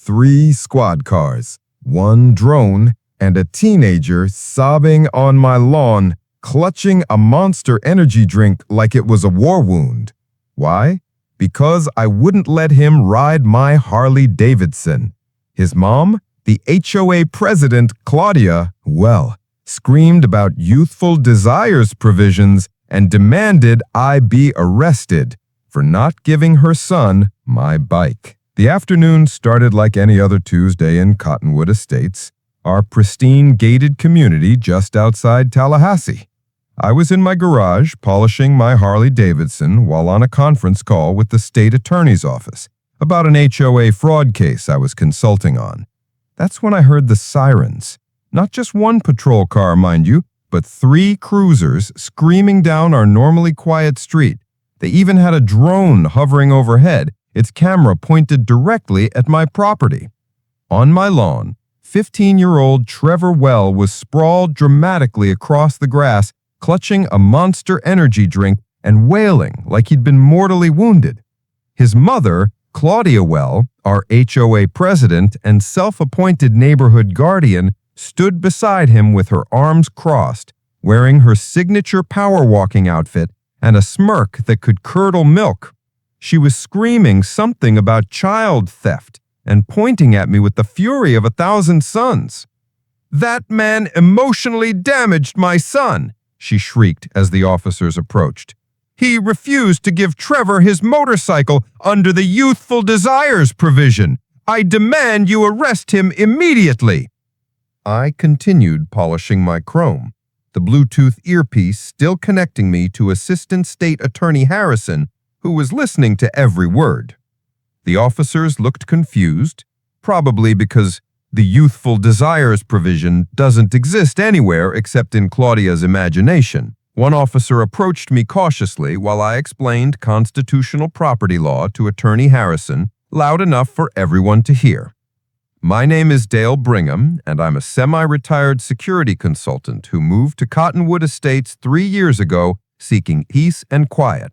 3 squad cars, 1 drone, and a teenager sobbing on my lawn, clutching a Monster energy drink like it was a war wound. Why? Because I wouldn't let him ride my Harley Davidson. His mom, the HOA president, Claudia, screamed about youthful desires provisions and demanded I be arrested for not giving her son my bike. The afternoon started like any other Tuesday in Cottonwood Estates, our pristine gated community just outside Tallahassee. I was in my garage polishing my Harley Davidson while on a conference call with the state attorney's office about an HOA fraud case I was consulting on. That's when I heard the sirens. Not just one patrol car, mind you, but 3 cruisers screaming down our normally quiet street. They even had a drone hovering overhead, its camera pointed directly at my property. On my lawn, 15-year-old Trevor Well was sprawled dramatically across the grass, clutching a Monster energy drink and wailing like he'd been mortally wounded. His mother, Claudia Well, our HOA president and self-appointed neighborhood guardian, stood beside him with her arms crossed, wearing her signature power walking outfit and a smirk that could curdle milk. She was screaming something about child theft and pointing at me with the fury of 1,000 suns. "That man emotionally damaged my son," she shrieked as the officers approached. "He refused to give Trevor his motorcycle under the youthful desires provision. I demand you arrest him immediately." I continued polishing my chrome, the Bluetooth earpiece still connecting me to Assistant State Attorney Harrison, who was listening to every word. The officers looked confused, probably because the youthful desires provision doesn't exist anywhere except in Claudia's imagination. One officer approached me cautiously while I explained constitutional property law to Attorney Harrison, loud enough for everyone to hear. "My name is Dale Brigham, and I'm a semi-retired security consultant who moved to Cottonwood Estates 3 years ago seeking peace and quiet.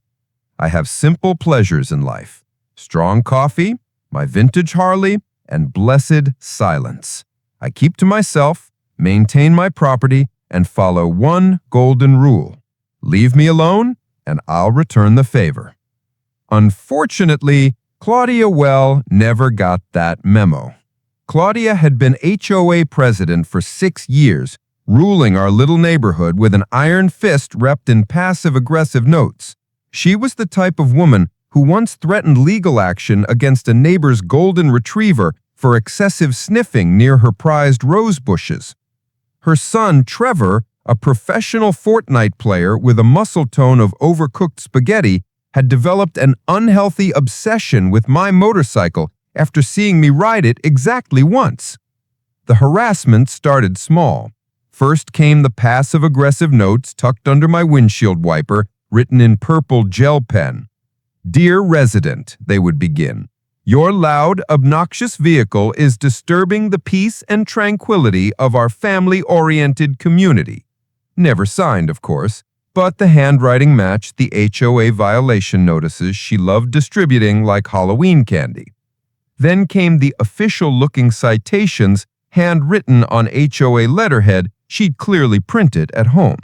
I have simple pleasures in life: strong coffee, my vintage Harley, and blessed silence. I keep to myself, maintain my property, and follow one golden rule: leave me alone, and I'll return the favor." Unfortunately, Claudia Well never got that memo. Claudia had been HOA president for 6 years, ruling our little neighborhood with an iron fist wrapped in passive-aggressive notes. She was the type of woman who once threatened legal action against a neighbor's golden retriever for excessive sniffing near her prized rose bushes. Her son, Trevor, a professional Fortnite player with a muscle tone of overcooked spaghetti, had developed an unhealthy obsession with my motorcycle after seeing me ride it exactly once. The harassment started small. First came the passive-aggressive notes tucked under my windshield wiper, written in purple gel pen. "Dear resident," they would begin, "your loud, obnoxious vehicle is disturbing the peace and tranquility of our family-oriented community." Never signed, of course, but the handwriting matched the HOA violation notices she loved distributing like Halloween candy. Then came the official-looking citations handwritten on HOA letterhead she'd clearly printed at home.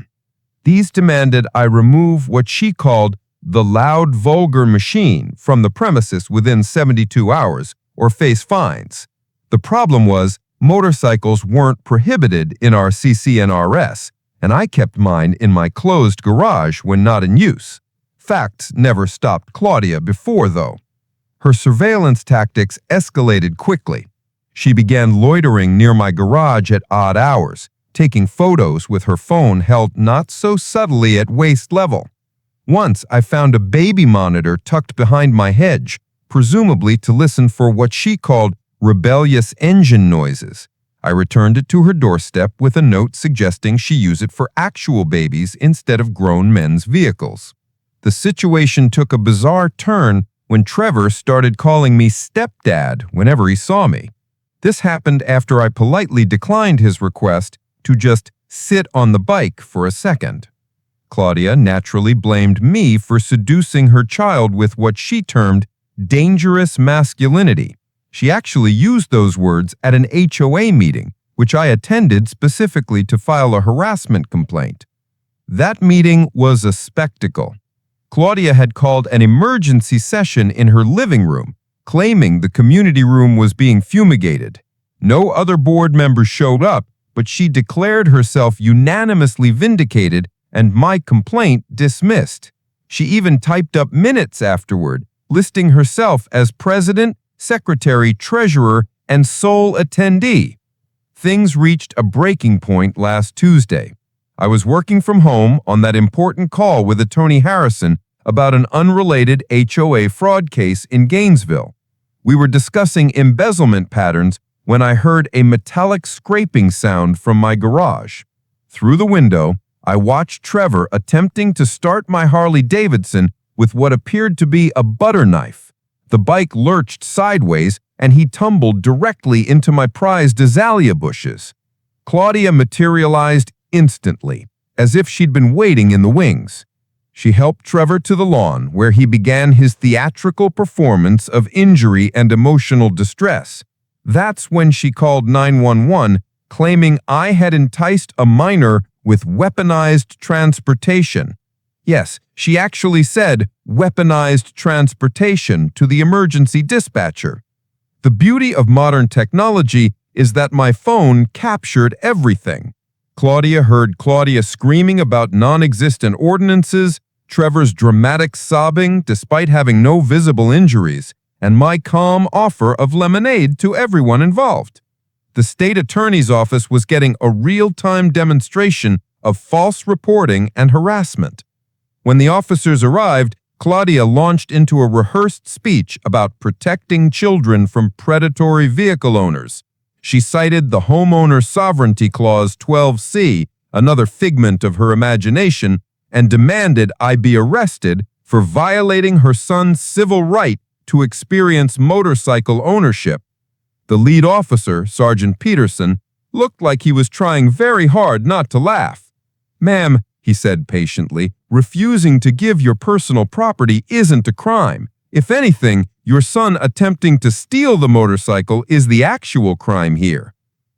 These demanded I remove what she called the loud, vulgar machine from the premises within 72 hours or face fines. The problem was motorcycles weren't prohibited in our CCNRS, and I kept mine in my closed garage when not in use. Facts never stopped Claudia before, though. Her surveillance tactics escalated quickly. She began loitering near my garage at odd hours, taking photos with her phone held not so subtly at waist level. Once I found a baby monitor tucked behind my hedge, presumably to listen for what she called rebellious engine noises. I returned it to her doorstep with a note suggesting she use it for actual babies instead of grown men's vehicles. The situation took a bizarre turn when Trevor started calling me stepdad whenever he saw me. This happened after I politely declined his request to just sit on the bike for a second. Claudia naturally blamed me for seducing her child with what she termed dangerous masculinity. She actually used those words at an HOA meeting, which I attended specifically to file a harassment complaint. That meeting was a spectacle. Claudia had called an emergency session in her living room, claiming the community room was being fumigated. No other board members showed up, but she declared herself unanimously vindicated and my complaint dismissed. She even typed up minutes afterward, listing herself as president, secretary, treasurer, and sole attendee. Things reached a breaking point last Tuesday. I was working from home on that important call with Attorney Harrison about an unrelated HOA fraud case in Gainesville. We were discussing embezzlement patterns when I heard a metallic scraping sound from my garage. Through the window, I watched Trevor attempting to start my Harley Davidson with what appeared to be a butter knife. The bike lurched sideways and he tumbled directly into my prized azalea bushes. Claudia materialized instantly, as if she'd been waiting in the wings. She helped Trevor to the lawn, where he began his theatrical performance of injury and emotional distress. That's when she called 911, claiming I had enticed a minor with weaponized transportation. Yes, she actually said weaponized transportation to the emergency dispatcher. The beauty of modern technology is that my phone captured everything. Claudia heard Claudia screaming about non-existent ordinances, Trevor's dramatic sobbing despite having no visible injuries, and my calm offer of lemonade to everyone involved. The state attorney's office was getting a real-time demonstration of false reporting and harassment. When the officers arrived, Claudia launched into a rehearsed speech about protecting children from predatory vehicle owners. She cited the Homeowner Sovereignty Clause 12C, another figment of her imagination, and demanded I be arrested for violating her son's civil right to experience motorcycle ownership. The lead officer, Sergeant Peterson, looked like he was trying very hard not to laugh. "Ma'am," he said patiently, "refusing to give your personal property isn't a crime. If anything, your son attempting to steal the motorcycle is the actual crime here."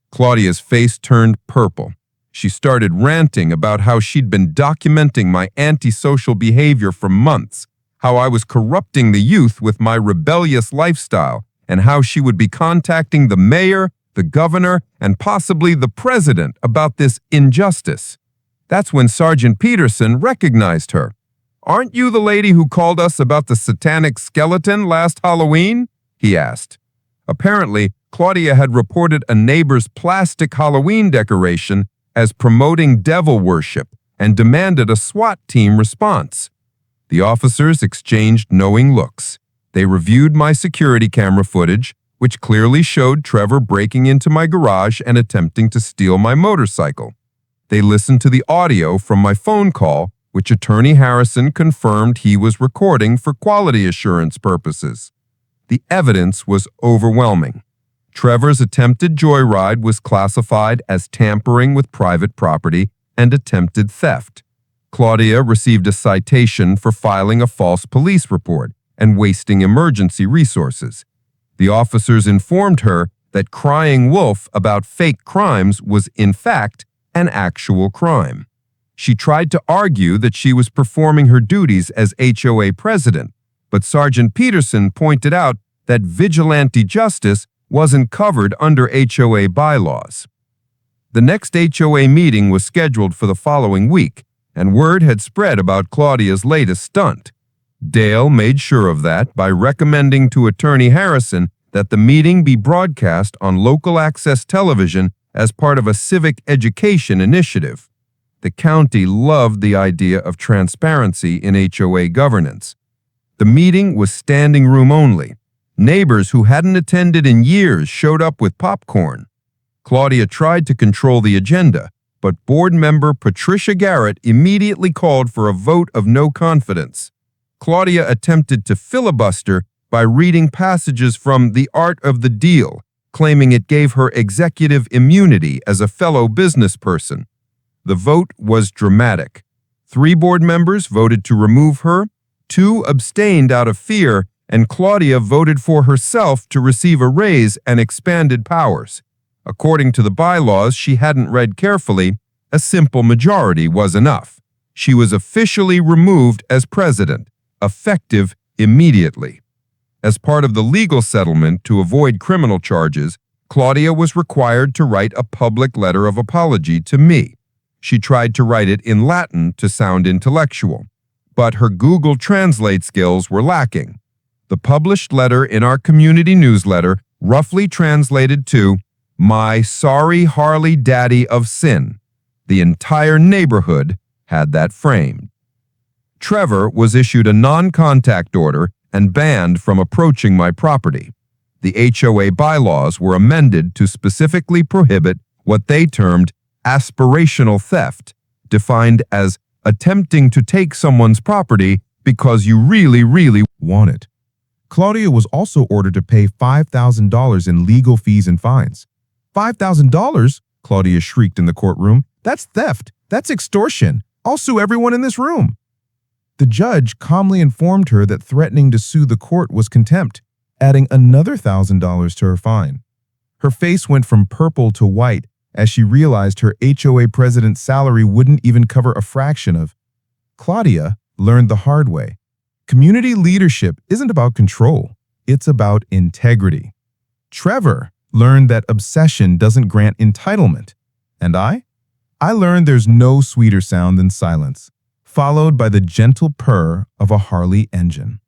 Claudia's face turned purple. She started ranting about how she'd been documenting my antisocial behavior for months, how I was corrupting the youth with my rebellious lifestyle, and how she would be contacting the mayor, the governor, and possibly the president about this injustice. That's when Sergeant Peterson recognized her. "Aren't you the lady who called us about the satanic skeleton last Halloween?" he asked. Apparently, Claudia had reported a neighbor's plastic Halloween decoration as promoting devil worship and demanded a SWAT team response. The officers exchanged knowing looks. They reviewed my security camera footage, which clearly showed Trevor breaking into my garage and attempting to steal my motorcycle. They listened to the audio from my phone call, which Attorney Harrison confirmed he was recording for quality assurance purposes. The evidence was overwhelming. Trevor's attempted joyride was classified as tampering with private property and attempted theft. Claudia received a citation for filing a false police report and wasting emergency resources. The officers informed her that crying wolf about fake crimes was, in fact, an actual crime. She tried to argue that she was performing her duties as HOA president, but Sergeant Peterson pointed out that vigilante justice wasn't covered under HOA bylaws. The next HOA meeting was scheduled for the following week, and word had spread about Claudia's latest stunt. Dale made sure of that by recommending to Attorney Harrison that the meeting be broadcast on local access television as part of a civic education initiative. The county loved the idea of transparency in HOA governance. The meeting was standing room only. Neighbors who hadn't attended in years showed up with popcorn. Claudia tried to control the agenda, but board member Patricia Garrett immediately called for a vote of no confidence. Claudia attempted to filibuster by reading passages from The Art of the Deal, claiming it gave her executive immunity as a fellow business person. The vote was dramatic. 3 board members voted to remove her, 2 abstained out of fear, and Claudia voted for herself to receive a raise and expanded powers. According to the bylaws she hadn't read carefully, a simple majority was enough. She was officially removed as president, effective immediately. As part of the legal settlement to avoid criminal charges, Claudia was required to write a public letter of apology to me. She tried to write it in Latin to sound intellectual, but her Google Translate skills were lacking. The published letter in our community newsletter roughly translated to, "My sorry Harley daddy of sin." The entire neighborhood had that framed. Trevor was issued a non-contact order and banned from approaching my property. The HOA bylaws were amended to specifically prohibit what they termed aspirational theft, defined as attempting to take someone's property because you really want it. Claudia was also ordered to pay $5,000 in legal fees and fines. $5,000? Claudia shrieked in the courtroom. That's theft. That's extortion. I'll sue everyone in this room. The judge calmly informed her that threatening to sue the court was contempt, adding another $1,000 to her fine. Her face went from purple to white as she realized her HOA president's salary wouldn't even cover a fraction of. Claudia learned the hard way. Community leadership isn't about control, it's about integrity. Trevor learned that obsession doesn't grant entitlement. And I learned there's no sweeter sound than silence, followed by the gentle purr of a Harley engine.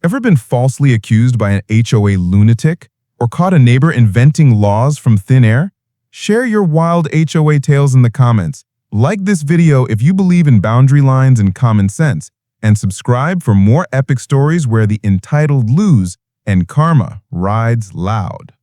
Ever been falsely accused by an HOA lunatic or caught a neighbor inventing laws from thin air? Share your wild HOA tales in the comments. Like this video if you believe in boundary lines and common sense, and subscribe for more epic stories where the entitled lose and karma rides loud.